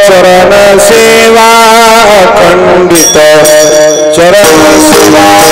चरण सेवा खंडित चरण सेवा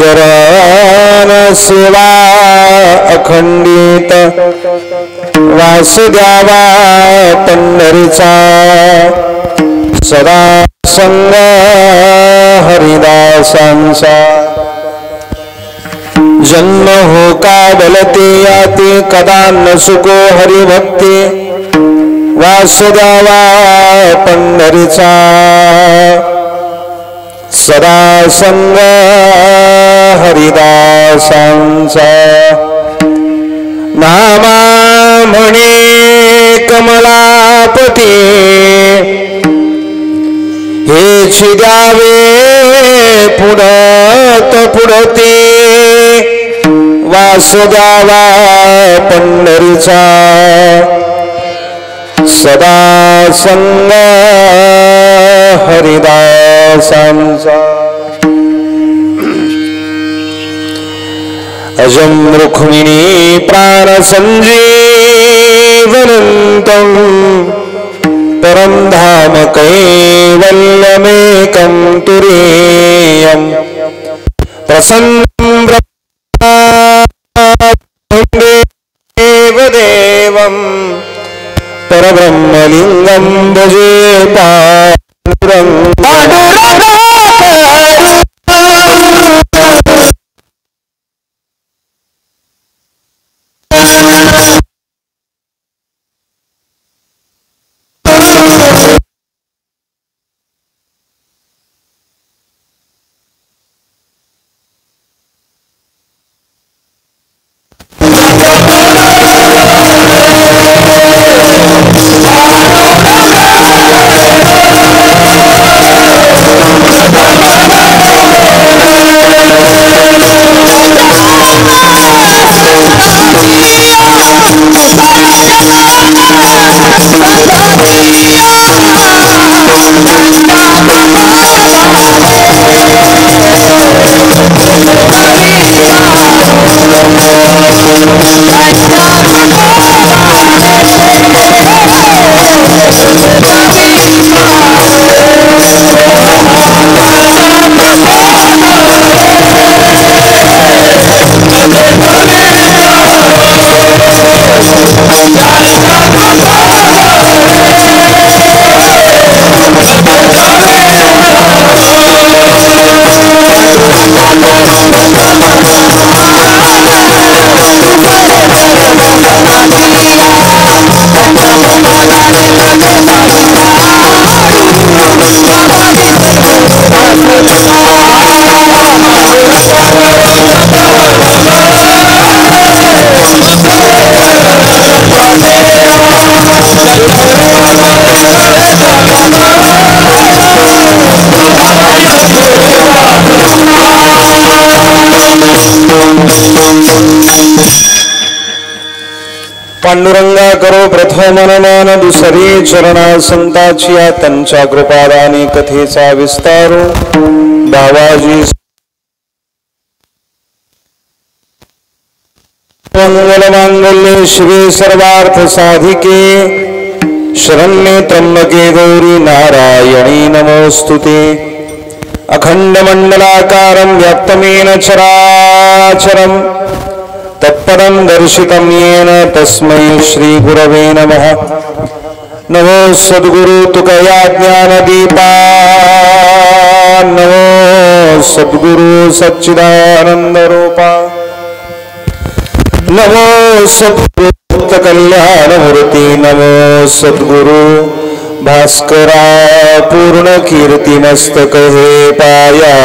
चरण सेवा अखंडित वासुदेवा पंढरीचा सदा संग हरिदासांचा जन्म हो का बलते याते कदा न सुको हरिभक्ती वासुदेवा पंढरीचा सदा संग हरिदासांचा नामा म्हणे कमलापती हेच द्यावे पुढत पुढते वासुदेवा पंढरीचा सदा संग हरिदासांचा अजं रुक्मिणी प्राण संजीवनन्तं परं धाम कैवल्यमेकं तुरीयं प्रसन्नं देवं परब्रह्मलिङ्गं भजे पांडुरंगा करो प्रथम मनमान दुसरी चरणा संताची त्यांच्या कृपादानी कथेचा विस्तार बाबाजी मंगल मांगल्ये शिवे सर्वार्थ साधिके शरण्ये त्र्यंबके गौरी नारायणी नमोस्तुते अखंड मंडलाकारं व्याप्तमेन चराचरम् तत्पदं दर्शितं येन तस्मै श्री गुरवे नमः। नमो सद्गुरु तुकया ज्ञानदीपा नमो सद्गुरु सच्चिदानंद रूपा नमो सद्गुरु कल्याण मूर्ति नमो सद्गुरु भास्करा पूर्ण कीर्ति मस्तक हे पाया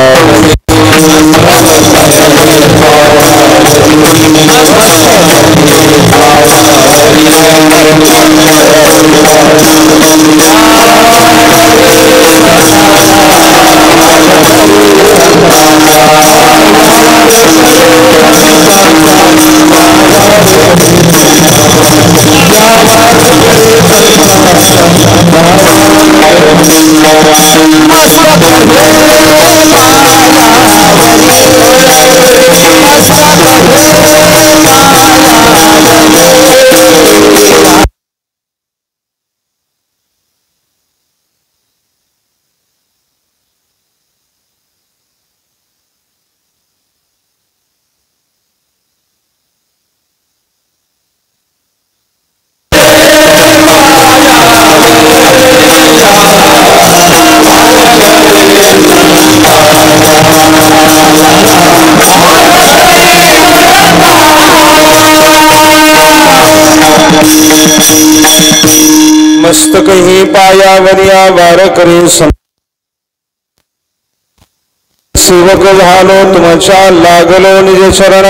एकही पायावरिया वारकरी सेवक झालो तुमच्या लागलो निज चरण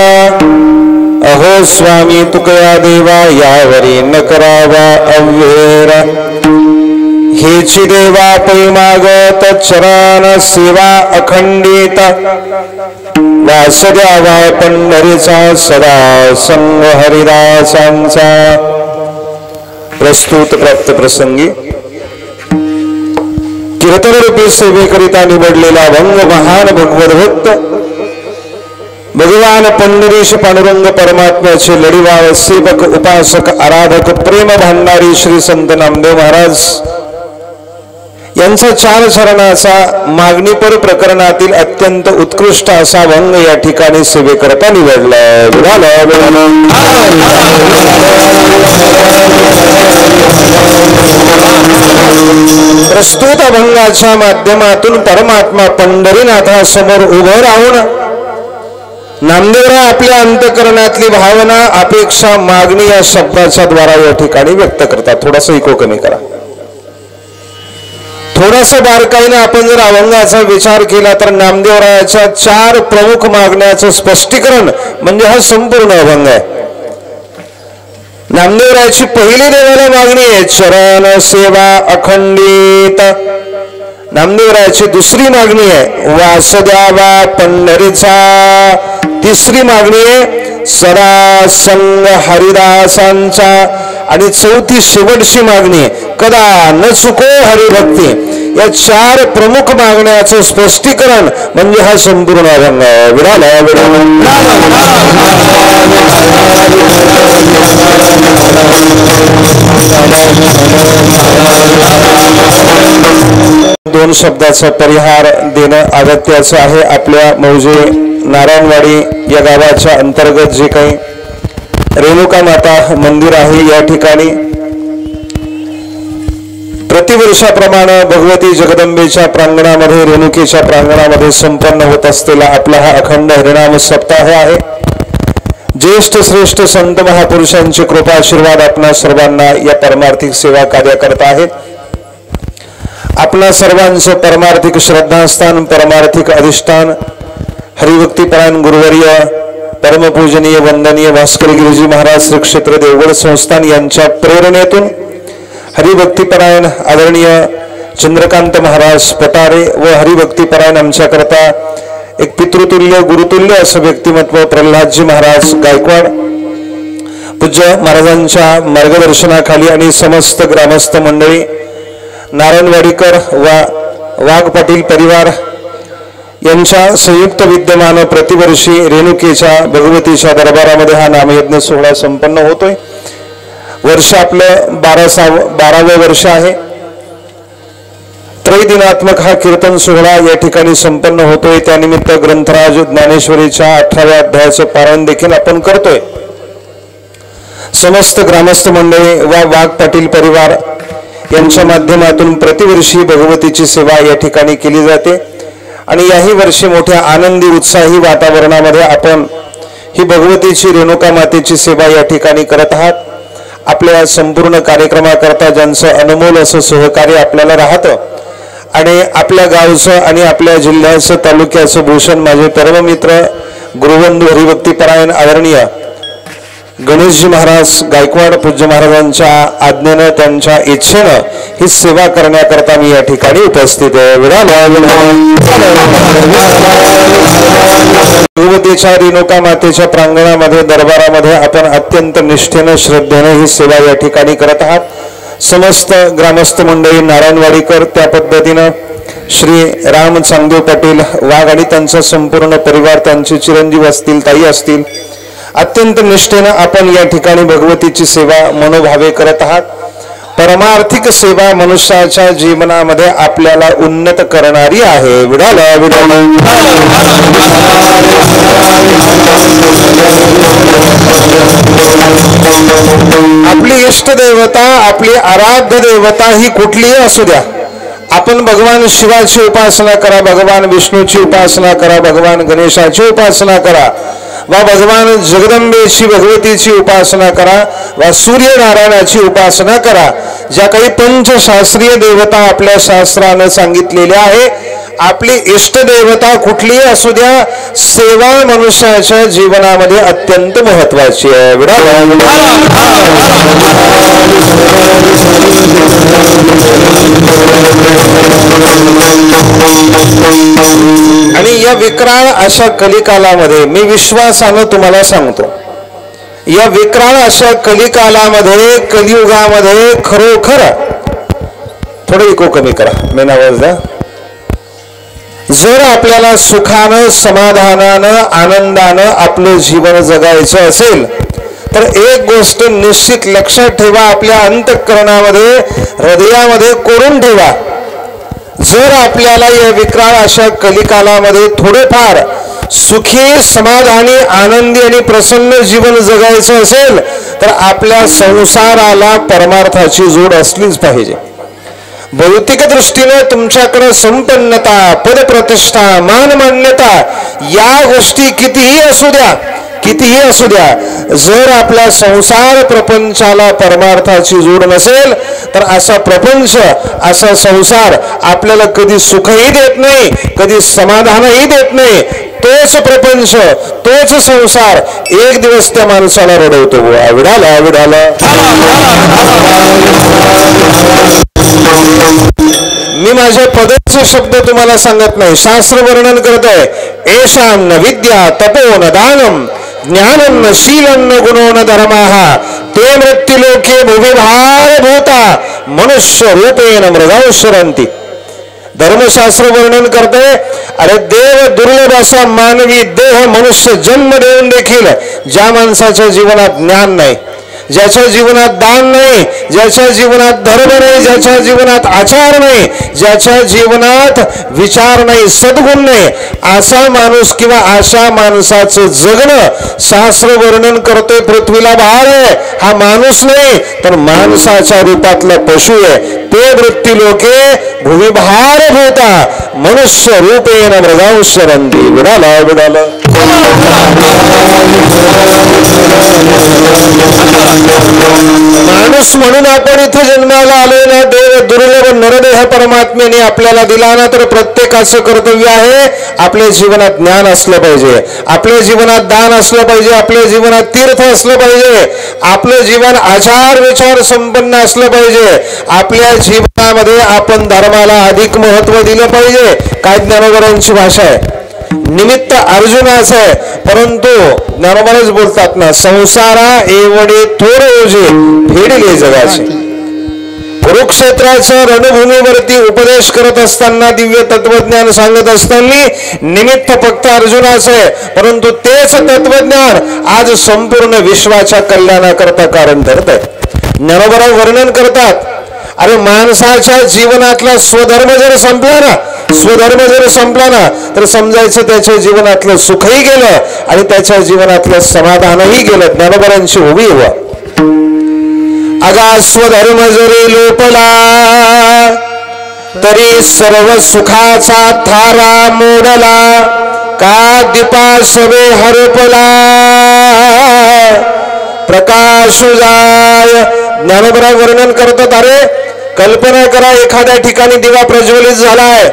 अहो स्वामी तुकया देवा यावरी न करावा अव्हेर हेची देवा पै मागत चरण सेवा अखंडित वास द्यावा पंढरीचा सदा संग हरिदासांचा प्रस्तुत प्राप्त प्रसंगी कीर्तनरूपी सेवेकरिता निवडलेला भंग महान भगवत भक्त भगवान पंढरीश पांडुरंग परमात्म्याचे लढीवाळ सेवक उपासक आराधक प्रेम भांडारी श्री संत नामदेव महाराज यांचा चार चरणाचा मागणीपर प्रकरणातील अत्यंत उत्कृष्ट असा भंग या ठिकाणी सेवेकरता निवडला. प्रस्तुत अभंगाच्या माध्यमातून परमात्मा पंढरीनाथासमोर उभं राहून नामदेवराव आपल्या अंतकरणातली भावना अपेक्षा मागणी या शब्दाच्या द्वारा या ठिकाणी व्यक्त करतात. थोडासा इको कमी करा. थोडासा बारकाईने आपण जर अभंगाचा विचार केला तर नामदेवरायाच्या चार प्रमुख मागण्याचं स्पष्टीकरण म्हणजे हा संपूर्ण अभंग आहे. नामदेवरायाची पहिली देवाला मागणी आहे चरण सेवा अखंडित. नामदेवरायाची दुसरी मागणी आहे वास द्यावा पंढरीचा. तिसरी मागणी आहे सदा संग हरिदासांचा. आणि चौथी शेवटची मागणी आहे कदा न चुको हरिभक्ती. या चार प्रमुख मागण्याचं स्पष्टीकरण म्हणजे हा संपूर्ण अभंग. दोन शब्दाचा परिहार देणं अगत्याचं आहे. आपल्या मौजे नारायणवाडी या गावाच्या अंतर्गत जे काही रेणुका माता मंदिर आहे या ठिकाणी प्रतिवर्षाप्रमाणे भगवती जगदंबेच्या प्रांगणामध्ये रेणुकेच्या प्रांगणामध्ये संपन्न होत असलेला आपला हा अखंड हरिनाम सप्ताह आहे. ज्येष्ठ श्रेष्ठ संत महापुरुषांची कृपा आशीर्वाद आपणा सर्वांना या परमार्थिक सेवा कार्य करत आहेत. आपणा सर्वांचं परमार्थिक श्रद्धास्थान परमार्थिक अधिष्ठान हरिभक्तीपरायण गुरुवर्य परमपूजनीय वंदनीय भास्कर गिरिजी महाराज श्री क्षेत्र देवगड संस्थान यांच्या प्रेरणेतून हरिभक्तीपरायण आदरणीय चंद्रकांत महाराज पटारे व हरिभक्तीपरायण आमच्याकरता एक पितृतुल्य गुरुतुल्य असं व्यक्तिमत्व प्रल्हादजी महाराज गायकवाड पूज्य महाराजांच्या मार्गदर्शनाखाली आणि समस्त ग्रामस्थ मंडळी नारायणवाडीकर व वाघ पाटील परिवार यांच्या संयुक्त विद्यमान प्रतिवर्षी रेणुकेच्या भगवतीच्या दरबारामध्ये हा नामयज्ञ सोहळा संपन्न होतोय. वर्ष आपलं 12वं वर्ष आहे. त्रैदिनात्मक हा कीर्तन सोहळा या ठिकाणी संपन्न होतोय. त्यानिमित्त ग्रंथराज ज्ञानेश्वरीच्या 18व्या अध्यायाचं पारायण देखील आपण करतोय. समस्त ग्रामस्थ मंडळी व वाघ पाटील परिवार यांच्या माध्यमातून प्रतिवर्षी भगवतीची सेवा या ठिकाणी केली जाते आणि याही वर्षी मोठ्या आनंदी उत्साही वातावरणामध्ये आपण ही भगवतीची रेणुका मातेची सेवा या ठिकाणी करत आहात. आपल्या संपूर्ण कार्यक्रमाकरता ज्यांचं अनमोल असं सहकार्य आपल्याला राहतं आणि आपल्या गावचं आणि आपल्या जिल्ह्याचं तालुक्याचं भूषण माझे परममित्र गुरुबंधू हरिभक्तीपरायण आदरणीय गणेशजी महाराज गायकवाड पूज्य महाराजांच्या आज्ञेनं त्यांच्या इच्छेनं ही सेवा करण्याकरता मी या ठिकाणी उपस्थित आहे. भगवतीच्या रेणुका मातेच्या प्रांगणामध्ये दरबारामध्ये आपण अत्यंत निष्ठेनं श्रद्धेनं ही सेवा या ठिकाणी करत आहात. समस्त ग्रामस्थ मंडळी नारायणवाडीकर त्या पद्धतीनं श्री राम चांगदेव पाटील वाघ आणि त्यांचा संपूर्ण परिवार त्यांचे चिरंजीव असतील ताई असतील अत्यंत निष्ठेनं आपण या ठिकाणी भगवतीची सेवा मनोभावे करत आहात. परमार्थिक सेवा मनुष्याच्या जीवनामध्ये आपल्याला उन्नत करणारी आहे. आपली इष्ट देवता आपली आराध्य देवता ही कुठलीही असू द्या. आपण भगवान शिवाची उपासना करा, भगवान विष्णूची उपासना करा, भगवान गणेशाची उपासना करा, वा भगवान जगदंबेची भगवतीची उपासना करा वा सूर्यनारायणाची उपासना करा. ज्या काही पंचशास्त्रीय देवता आपल्या शास्त्रानं सांगितलेल्या आहे, आपली इष्टदेवता कुठलीही असू द्या, सेवा मनुष्याच्या जीवनामध्ये अत्यंत महत्वाची आहे. आणि या विक्राळ अशा कलिकालामध्ये मी विश्वासानं तुम्हाला सांगतो, या विक्राळ अशा कलिकालामध्ये, कलियुगामध्ये खरोखर थोडं इको कमी करा, मेन आवाज द्या. जर आपल्याला सुखानं, समाधानानं, आनंदानं आपलं जीवन जगायचं असेल तर एक गोष्ट निश्चित लक्षात ठेवा, आपल्या अंतःकरणामध्ये, हृदयामध्ये कोरून ठेवा. जर आपल्याला या विक्राळ अशा कलिकालामध्ये थोडेफार सुखी, समाधानी, आनंदी आणि प्रसन्न जीवन जगायचं असेल तर आपल्या संसाराला परमार्थाची जोड असलीच पाहिजे. भौतिक दृष्टीने तुमच्याकडे संपन्नता, पदप्रतिष्ठा, मानमान्यता या गोष्टी कितीही असू द्या, कितीही असू द्या, जर आपला संसार प्रपंचाला परमार्थाची जोड नसेल तर असा प्रपंच, असा संसार आपल्याला कधी सुखही देत नाही, कधी समाधानही देत नाही. तोच प्रपंच, तोच संसार एक दिवस त्या माणसाला रडवतो. विडाला विडाला. मी माझ्या पदाचे शब्द तुम्हाला सांगत नाही, शास्त्र वर्णन करत आहे. एषां न विद्या तपो न दानम ज्ञानं न शीलं न गुणो न धर्माः ते मृत्युलोके भूविभारभूता मनुष्य रूपेण मृगाव शरन्ति. धर्मशास्त्र वर्णन करते, अरे देव दुर्लभ असा मानवी देह मनुष्य जन्म देऊन देखील ज्या माणसाच्या जीवनात ज्ञान नाही, ज्याच्या जीवनात दान नाही, ज्याच्या जीवनात धर्म नाही, ज्याच्या जीवनात आचार नाही, ज्याच्या जीवनात विचार नाही, सद्गुण नाही, असा माणूस किंवा अशा माणसाचं जगणं शास्त्र वर्णन करतोय पृथ्वीला भार आहे. हा माणूस नाही तर माणसाच्या रूपातला पशु आहे. ते वृत्ती लोके भुवी भार भूता मनुष्य रूपेण मृगाव शरन्ति. विडाला विडाला. माणूस म्हणून आपण इथे जन्माला आलोय ना, देव दुर्लभ नरदेह परमात्म्याने आपल्याला दिला ना, तर प्रत्येकाचं कर्तव्य आहे आपल्या जीवनात ज्ञान असलं पाहिजे, आपल्या जीवनात दान असलं पाहिजे, आपल्या जीवनात तीर्थ असलं पाहिजे, आपलं जीवन आचार विचार संपन्न असलं पाहिजे. आपल्या जीवनामध्ये आपण धर्माला अधिक महत्व दिलं पाहिजे. काय ज्ञानोबरांची भाषा आहे, निमित्त अर्जुनाच आहे, परंतु ज्ञानोबाच बोलतात ना, संसारा एवढे थोर ओझे फेडले जगाचे. कुरुक्षेत्राच्या रणभूमीवरती उपदेश करत असताना, दिव्य तत्वज्ञान सांगत असताना निमित्त फक्त अर्जुनाच आहे, परंतु तेच तत्वज्ञान आज संपूर्ण विश्वाच्या कल्याणाकरता कारण ठरत आहे. ज्ञानोबा वर्णन करतात, अरे माणसाच्या जीवनातला स्वधर्म जर संपला ना, स्वधर्म जर संपला ना, तर समजायचं त्याच्या जीवनातलं सुखही गेलं आणि त्याच्या जीवनातलं समाधानही गेलं. ज्ञानोबरांची उभी हवा. अगा स्वधर्म जरी लोपला तरी सर्व सुखाचा थारा मोडला, का दीपासवे हरपला प्रकाश जाय. ज्ञानोबा वर्णन करतात, अरे कल्पना करा, एखाद्या ठिकाणी दिवा प्रज्वलित झालाय,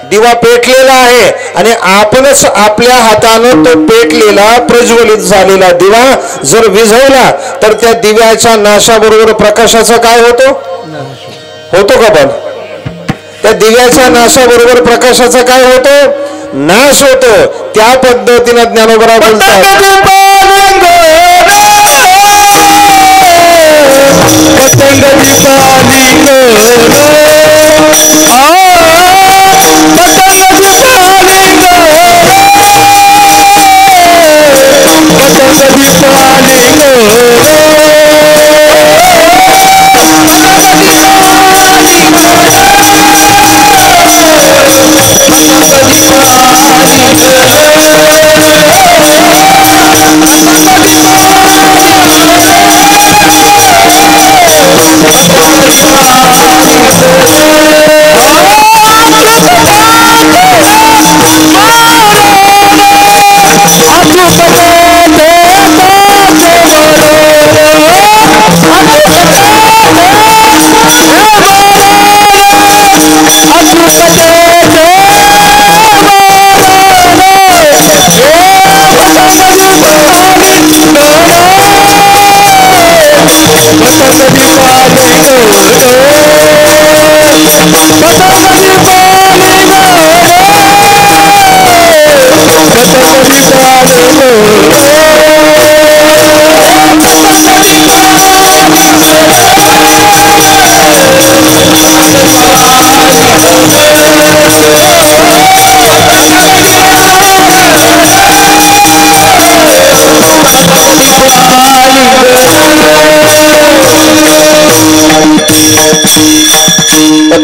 दिवा पेटलेला आहे आणि आपणच आपल्या हातानं तो पेटलेला प्रज्वलित झालेला दिवा जर विझवला तर त्या दिव्याच्या नाशाबरोबर प्रकाशाचा काय होतो, होतो का? पण त्या दिव्याच्या नाशाबरोबर प्रकाशाचा काय होतो, नाश होतो. त्या पद्धतीने ज्ञानोबा बोलतात,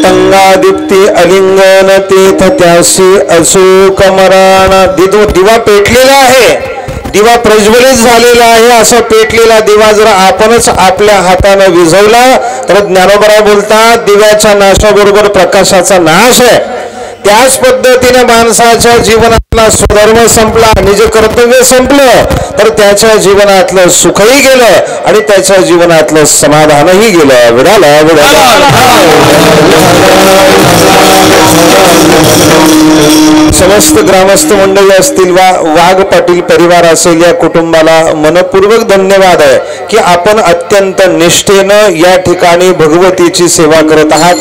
तंगा दीप्ती अलिंगन तीर्थ त्यासी अचूक मरण. दिवा पेटलेला आहे, दिवा प्रज्वलित झालेला आहे. असा पेटलेला दिवा जर आपणच आपल्या हाताने विझवला तर ज्ञानोबा बोलतात दिव्याच्या नाशाबरोबर प्रकाशाचा नाश आहे. त्याच पद्धतीने माणसाच्या जीवनातला स्वधर्म संपला, निज कर्तव्य संपलं तर त्याच्या जीवनातलं सुखही गेलं आणि त्याच्या जीवनातलं समाधानही गेलं. विडाला समस्त ग्रामस्थ मंडळी असतील वा वाघ पाटील परिवार असेल या कुटुंबाला मनपूर्वक धन्यवाद आहे की आपण अत्यंत निष्ठेनं या ठिकाणी भगवतीची सेवा करत आहात,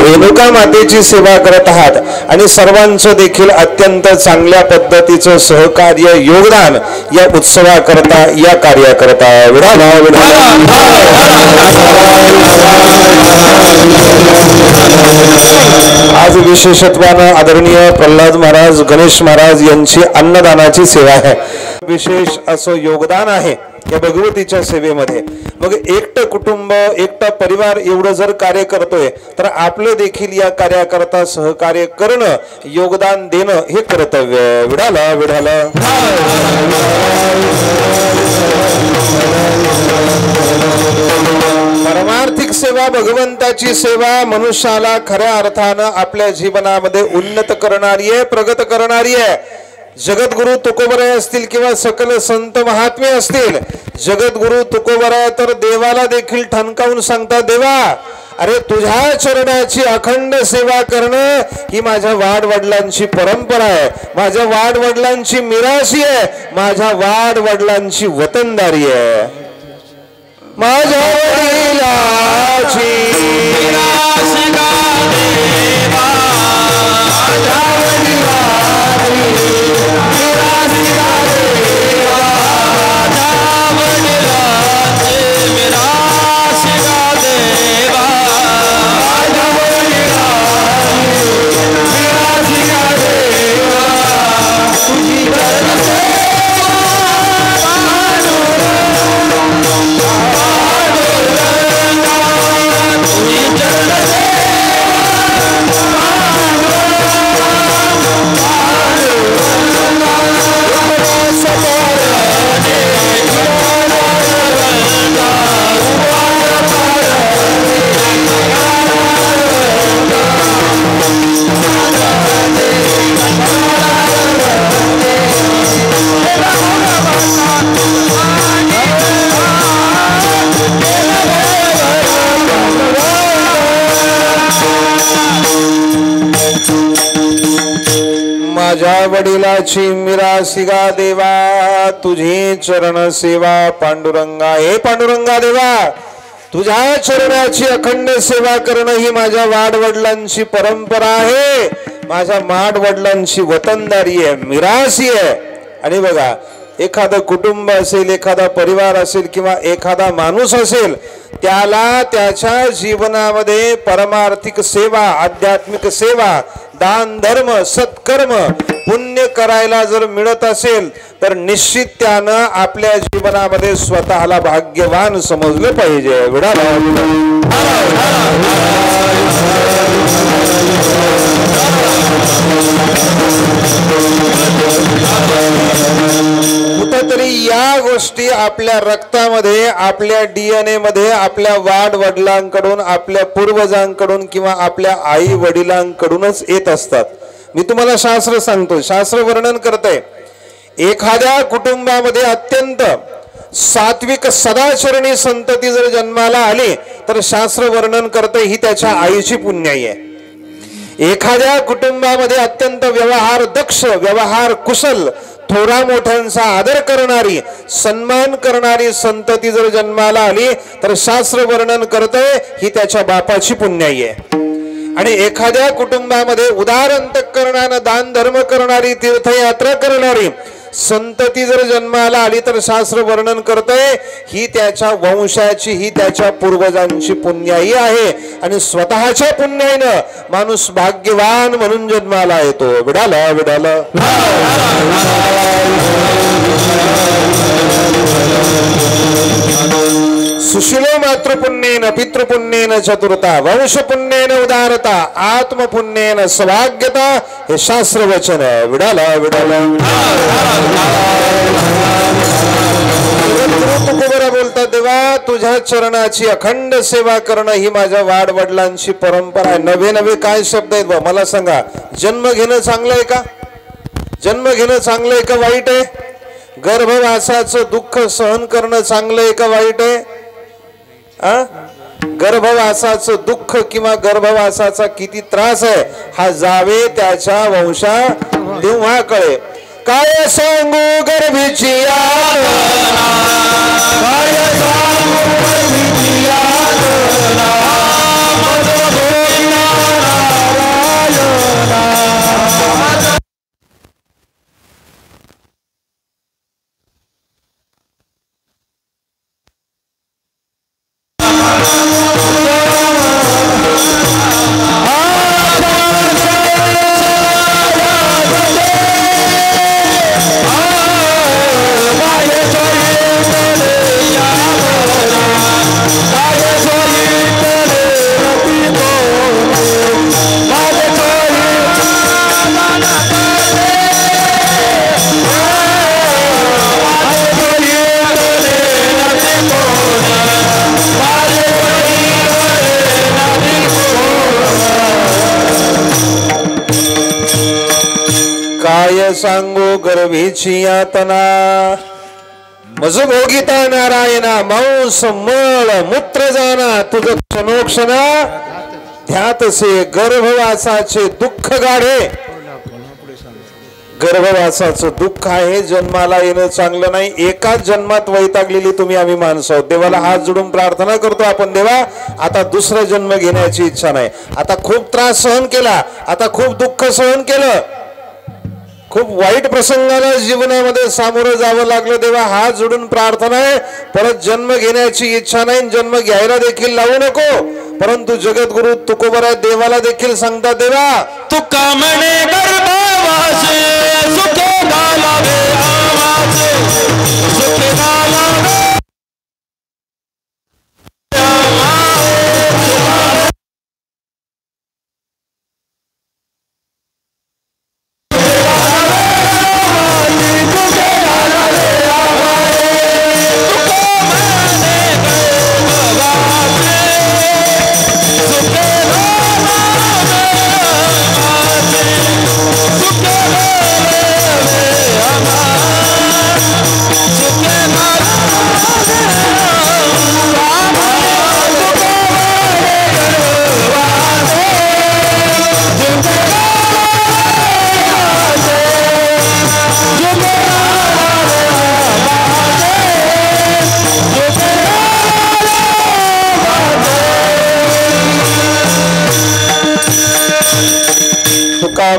रेणुका मातेची सेवा करत आहात आणि सर्वांचं देखील अत्यंत चांगल्या पद्धतीचं सहकार्य योगदान या उत्सवाकरता या कार्याकरता. आज विशेषत्वानं आदरणीय प्रल्हाद महाराज गणेश महाराज यांची अन्नदानाची सेवा आहे. विशेष असं योगदान आहे या भगवतीच्या सेवेमध्ये. मग एकटं कुटुंब एकटा परिवार एवढं जर कार्य करतोय तर आपलं देखील या कार्याकरता सहकार्य करणं, योगदान देणं हे कर्तव्य. विडाला विडाला परमार्थिक सेवा, भगवंताची सेवा मनुष्याला खऱ्या अर्थानं आपल्या जीवनामध्ये उन्नत करणारी आहे, प्रगत करणारी आहे. जगद्गुरु तुकोबराय असतील किंवा सकल संत महात्मे असतील, जगद्गुरु तुकोबराय तर देवाला देखील ठणकावून सांगतात, देवा अरे तुझ्या चरणाची अखंड सेवा करणं ही माझ्या वाडवडिलांची परंपरा आहे, माझ्या वाडवडिलांची मिरासी आहे, माझ्या वाडवडिलांची वतनदारी आहे. माझ्या वडिलांची मिरासी देवा, माझ्या वडिलाची मिरासी गा देवा, तुझी चरण सेवा पांडुरंगा. हे पांडुरंगा देवा, तुझ्या चरणाची अखंड सेवा करणं ही माझ्या वाडवडिलांची परंपरा आहे, माझ्या माडवडिलांची वतनदारी आहे, मिरासी आहे. आणि बघा, एखादं कुटुंब असेल, एखादा परिवार असेल किंवा एखादा माणूस असेल, त्याला त्याच्या जीवनामध्ये परमार्थिक सेवा, आध्यात्मिक सेवा, दान धर्म, सत्कर्म, पुण्य करायला जर मिळत असेल तर निश्चित त्यानं आपल्या जीवनामध्ये स्वतःला भाग्यवान समजलं पाहिजे. कुठेतरी या गोष्टी आपल्या रक्तामध्ये, आपल्या DNA मध्ये, आपल्या वाडवडिलांकडून, आपल्या पूर्वजांकडून किंवा आपल्या आई वडिलांकडूनच येत असतात. मी तुम्हाला शास्त्र सांगतो, शास्त्र वर्णन करतंय, एखाद्या कुटुंबामध्ये अत्यंत सात्विक सदाचरणी संतती जर जन्माला आली तर शास्त्र वर्णन करतंय ही त्याच्या आईची पुण्याई आहे. एखाद्या कुटुंबामध्ये अत्यंत व्यवहार दक्ष, व्यवहार कुशल, थोरा मोठ्यांचा आदर करणारी, सन्मान करणारी संतती जर जन्माला आली तर शास्त्र वर्णन करतंय ही त्याच्या बापाची पुण्याई आहे. आणि एखाद्या कुटुंबामध्ये उदार अंतःकरणानं दान धर्म करणारी, तीर्थयात्रा करणारी संतती जर जन्माला आली तर शास्त्र वर्णन करतंय ही त्याच्या वंशाची, ही त्याच्या पूर्वजांची पुण्याई आहे. आणि स्वतःच्या पुण्याईनं माणूस भाग्यवान म्हणून जन्माला येतो. विडाला विडाला सुशील मातृपुण्येन पितृपुण्येन चतुरता वंशपुण्येन उदारता आत्मपुण्येन सौभाग्यता हे शास्त्र वचन विडाला विडाला तुकोबरा बोलतात देवा तुझ्या चरणाची अखंड सेवा करणं ही माझ्या वाडवडिलांची परंपरा आहे. नवे नवे काय शब्द आहेत बा मला सांगा. जन्म घेणं चांगलं आहे का? जन्म घेणं चांगलं आहे का वाईट आहे? गर्भवासाचं दुःख सहन करणं चांगलं आहे का वाईट आहे? गर्भवासाचं दुःख किंवा गर्भवासाचा किती त्रास आहे हा जावे त्याच्या वंशा तेव्हा कळे. काय सांगू गर्भीची यातना, काय सांगू गर्भीची यातना, मधुभोगिना नारायणा. काय सांगू गर्भीची यातना, मजभोगिता नारायणा. मांस मळ मूत्र जाना तुझ क्षणोक्षणा ध्यातसे. गर्भवासाचे दुःख गाढे. गर्भवासाचं दुःख आहे. जन्माला येणं चांगलं नाही. एकाच जन्मात वैतागलेली तुम्ही आम्ही माणसं आहोत. देवाला हात जोडून प्रार्थना करतो आपण, देवा आता दुसरा जन्म घेण्याची इच्छा नाही. आता खूप त्रास सहन केला, आता खूप दुःख सहन केलं, खूप वाईट प्रसंगाला जीवनामध्ये सामोरं जावं लागलं. देवा हात जोडून प्रार्थना आहे, परत जन्म घेण्याची इच्छा नाही, जन्म घ्यायला देखील लावू नको. परंतु जगद्गुरु तुकोबरा देवाला देखील सांगतात, देवा तुका म्हणे गर्भवासे सुखे घालावे आवासे, सुखे घालावे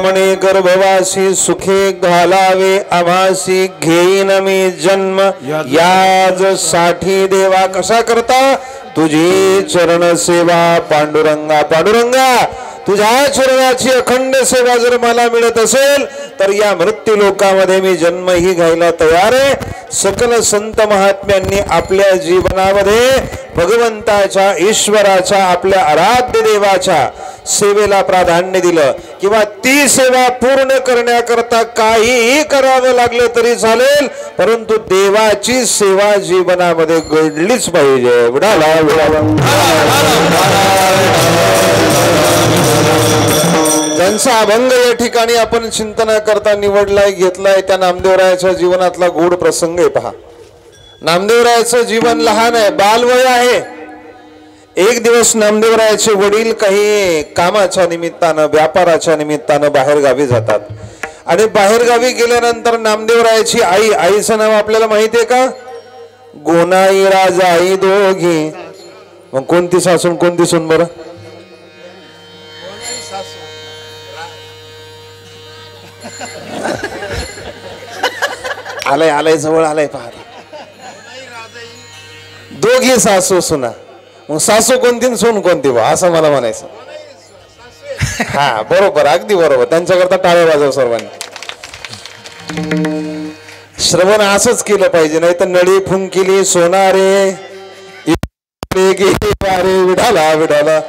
म्हणे गर्भवासी सुखे घालावे आभासी. घेईन मी जन्म याज साठी देवा. कसा करता? तुझी चरण सेवा पांडुरंगा. पांडुरंगा तुझ्या चरणाची अखंड सेवा जर मला मिळत असेल तर या मृत्यू लोकामध्ये मी जन्मही घ्यायला तयार आहे. सकल संत महात्म्यांनी आपल्या जीवनामध्ये भगवंताच्या ईश्वराच्या आपल्या आराध्य देवाच्या सेवेला प्राधान्य दिलं किंवा ती सेवा पूर्ण करण्याकरता काहीही करावं लागलं तरी चालेल, परंतु देवाची सेवा जीवनामध्ये घडलीच पाहिजे. उडाला ज्यांचा अभंग या ठिकाणी आपण चिंतना करता निवडलाय घेतलाय त्या नामदेवरायाच्या जीवनातला गोड प्रसंग आहे. पहा, नामदेवरायाचं जीवन लहान आहे, बालवय आहे. एक दिवस नामदेवरायाचे वडील काही कामाच्या निमित्तानं व्यापाराच्या निमित्तानं बाहेर गावी जातात आणि बाहेर गावी गेल्यानंतर नामदेवरायाची आई, आईचं नाव आपल्याला माहिती आहे का? गोनाई राजा आई दोघी. मग कोणती सासून कोणती सून बरं? आलंय आलंय जवळ आलंय. पहा, दोघी सासू सुना. मग सासू कोणती सून कोणती बा असं मला म्हणायचं. हा बरोबर, अगदी बरोबर. त्यांच्याकरता टाळ्या वाजव सर्वांनी. श्रवण असंच केलं पाहिजे, नाही तर नळी फुंकिली सोनारे गे वारे विढाला विढाला